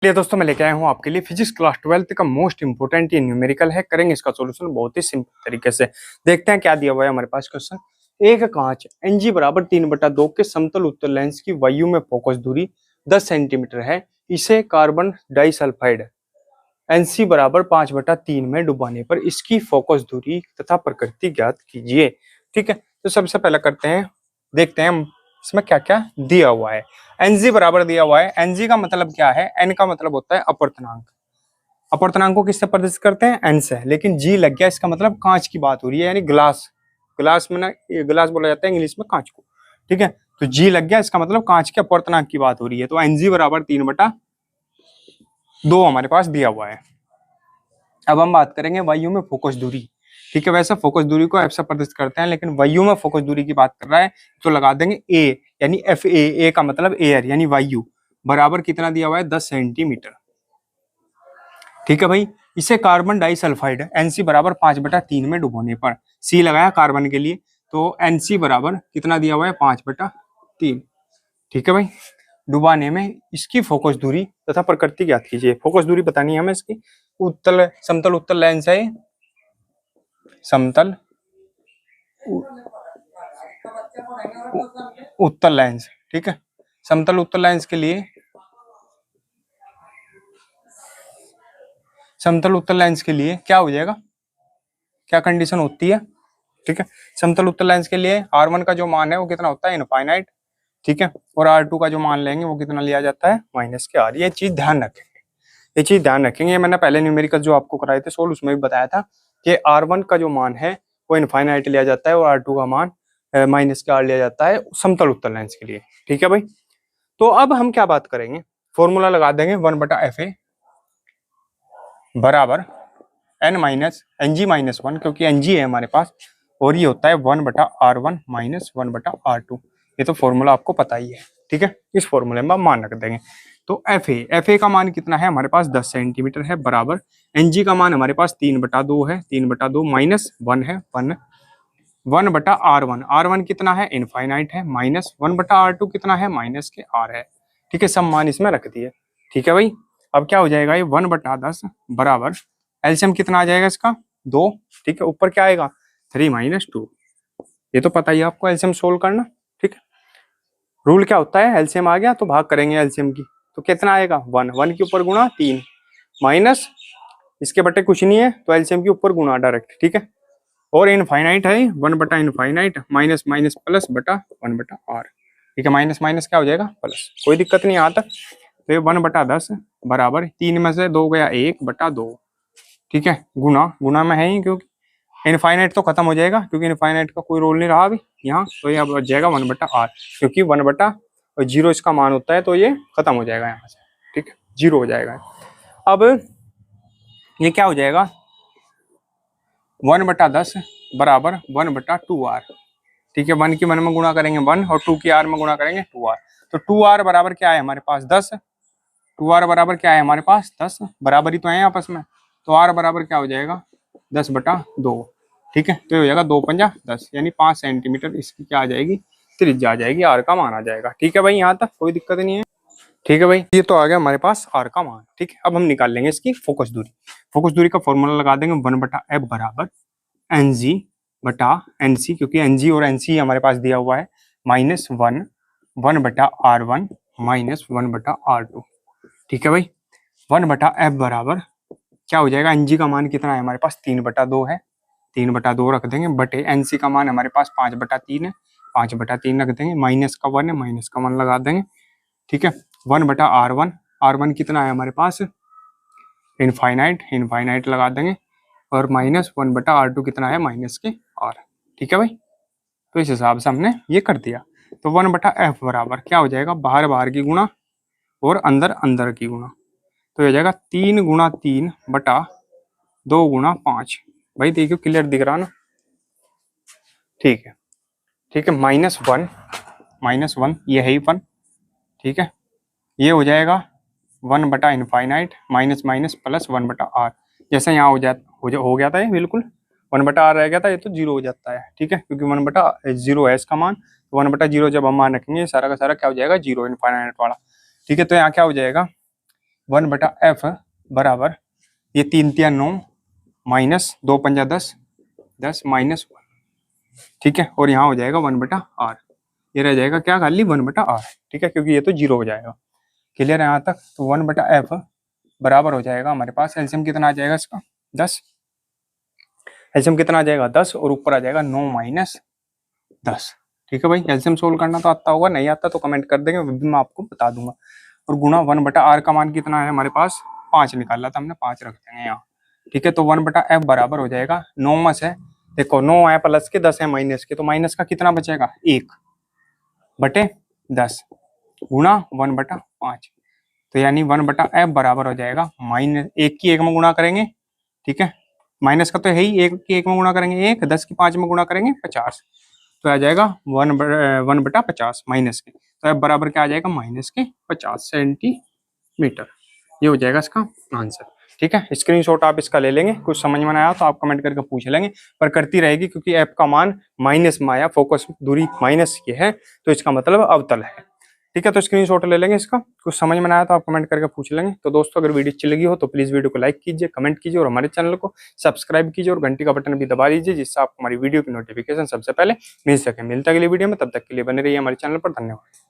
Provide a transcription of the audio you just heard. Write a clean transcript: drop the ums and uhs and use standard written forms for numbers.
लिए दोस्तों मैं लेके आया हूँ आपके लिए फिजिक्स क्लास 12 का मोस्ट इंपोर्टेंट ये न्यूमेरिकल है। करेंगे इसका सॉल्यूशन बहुत ही सिंपल तरीके से। देखते हैं क्या दिया हुआ है हमारे पास क्वेश्चन। एक कांच Ng बराबर 3/2 के समतल उत्तल लेंस की वायु में फोकस दूरी 10 सेंटीमीटर है। इसे कार्बन डाइसल्फाइड Nc बराबर 5/3 में डुबाने पर इसकी फोकस दूरी तथा प्रकृति ज्ञात कीजिए। ठीक है, तो सबसे पहले करते हैं, देखते हैं इसमें क्या क्या दिया हुआ है। Ng बराबर दिया हुआ है। Ng का मतलब क्या है? N का मतलब होता है अपवर्तनांक। अपवर्तनांक को किससे प्रदर्शित करते हैं? N से। लेकिन G लग गया, इसका मतलब कांच की बात हो रही है, यानी ग्लास। ग्लास में ना, ग्लास बोला जाता है इंग्लिश में कांच को। ठीक है, तो G लग गया, इसका मतलब कांच के अपवर्तनांक की बात हो रही है। तो Ng बराबर 3/2 हमारे पास दिया हुआ है। अब हम बात करेंगे वायु में फोकस दूरी। ठीक है, वैसे फोकस दूरी को एफ से प्रदर्शित करते हैं, लेकिन वायु में फोकस दूरी की बात कर रहा है तो लगा देंगे ए, यानी एफ ए का मतलब एयर यानी वायु, बराबर कितना दिया हुआ है? 10 सेंटीमीटर। ठीक है भाई, इसे कार्बन डाइसल्फाइड Nc बराबर 5/3 में डुबोने पर, सी लगाया कार्बन के लिए, तो Nc बराबर कितना दिया हुआ है? 5/3। ठीक है भाई, डुबाने में इसकी फोकस दूरी तथा प्रकृति ज्ञात कीजिए। फोकस दूरी बतानी है हमें इसकी। उत्तल समतल उत्तल लेंस है, समतल उत्तल लेंस। ठीक है, समतल उत्तल लेंस के लिए, समतल उत्तल लेंस के लिए क्या हो जाएगा, क्या कंडीशन होती है? ठीक है, समतल उत्तल लेंस के लिए R1 का जो मान है वो कितना होता है? इनफाइनाइट। ठीक है, और R2 का जो मान लेंगे वो कितना लिया जाता है? -r। ये चीज ध्यान रखेंगे, ये चीज ध्यान रखेंगे। मैंने पहले न्यूमेरिकल जो आपको कराए थे सोल्व, उसमें भी बताया था कि R1 का जो मान है वो इनफाइनाइट लिया जाता है और R2 का मान -r लिया जाता है समतल उत्तल लेंस के लिए। ठीक है भाई, तो अब हम क्या बात करेंगे, फॉर्मूला लगा देंगे 1/fa बराबर Ng-1, क्योंकि Ng है हमारे पास, और ये होता है 1/r1 - 1/r2। ये तो फॉर्मूला आपको पता ही है। ठीक है, इस फॉर्मूले में हम मान रख देंगे। तो fa का मान कितना है हमारे पास? 10 सेंटीमीटर है, बराबर Ng का मान हमारे पास 3/2 है, 3/2 -1 है, 1/r1। r1 कितना है? इनफाइनाइट है, -1/r2 कितना है? -r है। ठीक है, सब मान इसमें रख दिए। ठीक है भाई, अब क्या हो जाएगा? ये 1/10 बराबर एलसीएम कितना आ जाएगा इसका? 2। ठीक है, ऊपर क्या आएगा? 3 - 2। ये तो पता ही है आपको एलसीएम सोल्व करना। ठीक है, रूल क्या होता है? एलसीएम आ गया तो भाग करेंगे एलसीएम की, तो कितना आएगा? 1। 1 के ऊपर गुणा 3 माइनस इसके बटे कुछ नहीं है, तो एलसीएम के ऊपर गुणा डायरेक्ट। ठीक है, और इनफाइनाइट है 1/इनफाइनाइट, माइनस माइनस प्लस बटा 1/r। ठीक है, माइनस माइनस क्या हो जाएगा? प्लस। कोई दिक्कत नहीं यहाँ तक। तो ये 1/10 बराबर 3 में से 2 गया 1/2। ठीक है, गुना गुना में है ही, क्योंकि इनफाइनाइट तो खत्म हो जाएगा, क्योंकि इनफाइनाइट का कोई रोल नहीं रहा अभी यहाँ, तो ये अब बच जाएगा 1/r, क्योंकि 1/0 इसका मान होता है, तो ये खत्म हो जाएगा यहाँ से। ठीक है, 0 हो जाएगा। अब ये क्या हो जाएगा? 1/10 बराबर 1/2r। ठीक है, 1 की 1 में गुणा करेंगे 1 और 2 की r में गुणा करेंगे 2r। तो 2r बराबर क्या है हमारे पास? 10। 2r बराबर क्या है हमारे पास? 10। बराबर ही तो है आपस में, तो r बराबर क्या हो जाएगा? 10/2। ठीक है, तो ये हो जाएगा 2 × 5 = 10, यानी 5 सेंटीमीटर इसकी क्या आ जाएगी? त्रिज्या आ जाएगी, r का मान आ जाएगा। ठीक है भाई, यहाँ तक कोई दिक्कत नहीं है। ठीक है भाई, ये तो आ गया हमारे पास r का मान। ठीक है, अब हम निकाल लेंगे इसकी फोकस दूरी। फोकस दूरी का फॉर्मूला लगा देंगे 1/f बराबर Ng/Nc, क्योंकि Ng और Nc हमारे पास दिया हुआ है, -1 1/r1 - 1/r2। ठीक है भाई, 1/f बराबर क्या हो जाएगा? Ng का मान कितना है हमारे पास? 3/2 है, 3/2 रख देंगे, बटे Nc का मान हमारे पास 5/3 है, 5/3 रख देंगे, माइनस का 1 है, माइनस का 1 लगा देंगे। ठीक है, 1/r1, r1 कितना है हमारे पास? इनफाइनाइट, इनफाइनाइट लगा देंगे, और -1/r2 कितना है? माइनस के r। ठीक है भाई, तो इस हिसाब से हमने ये कर दिया। तो 1/f बराबर क्या हो जाएगा? बाहर बाहर की गुणा और अंदर अंदर की गुणा, तो हो जाएगा 3 × 3/2 × 5। भाई देखियो, क्लियर दिख रहा ना? ठीक है, ठीक है, -1 ये है ही 1। ठीक है, ये हो जाएगा 1/इनफाइनाइट माइनस माइनस प्लस 1/r। जैसे यहाँ हो गया था ये, बिल्कुल 1/r रह गया था, ये तो 0 हो जाता है। ठीक है, क्योंकि 1/0 है इसका मान, तो 1/0 जब हम मान रखेंगे सारा का सारा क्या हो जाएगा? 0, इनफाइनाइट वाला। ठीक है, तो यहाँ क्या हो जाएगा? 1/f बराबर ये 3 3 9 माइनस 2 पंजा 10 10 माइनस 1, ठीक है। और यहाँ हो जाएगा 1/r, ये रह जाएगा क्या खाली 1/r, ठीक है, क्योंकि ये तो 0 हो जाएगा। क्लियर है यहाँ तक। तो 1/f बराबर हो जाएगा हमारे पास, एलसीएम कितना आ जाएगा इसका 10, एलसीएम कितना आ जाएगा 10 और ऊपर आ जाएगा 9 माइनस 10, ठीक है भाई। एलसीएम सोल्व करना तो आता होगा, नहीं आता तो कमेंट कर देंगे, वो भी मैं आपको बता दूंगा। और गुणा 1/r का मान कितना है हमारे पास 5 निकाला था हमने, 5 रख देंगे यहाँ, ठीक है। तो 1/f बराबर हो जाएगा 9 में से देखो 9 है प्लस के 10 है माइनस के, तो माइनस का कितना बचेगा 1/10 गुणा 1/5, तो यानी 1/f बराबर हो जाएगा माइनस 1 की 1 में गुणा करेंगे, ठीक है। माइनस का तो है ही, 1 की 1 में गुणा करेंगे 1, 10 की 5 में गुणा करेंगे 50, तो आ जाएगा 1/50 माइनस के, तो एफ बराबर क्या आ जाएगा माइनस के 50 सेंटीमीटर। ये हो जाएगा इसका आंसर, ठीक है। स्क्रीनशॉट आप इसका ले लेंगे, कुछ समझ में ना आया तो आप कमेंट करके पूछ लेंगे, पर करती रहेगी क्योंकि एफ का मान माइनस में आया, फोकस दूरी माइनस ये है, तो इसका मतलब अवतल है, ठीक है। तो स्क्रीनशॉट ले लेंगे इसका, कुछ समझ में ना आया तो आप कमेंट करके पूछ लेंगे। तो दोस्तों अगर वीडियो अच्छी लगी हो तो प्लीज वीडियो को लाइक कीजिए, कमेंट कीजिए और हमारे चैनल को सब्सक्राइब कीजिए और घंटी का बटन भी दबा दीजिए, जिससे आपको हमारी वीडियो की नोटिफिकेशन सबसे पहले मिल सके। मिलता है अगली वीडियो में, तब तक के लिए बने रहिए हमारे चैनल पर। धन्यवाद।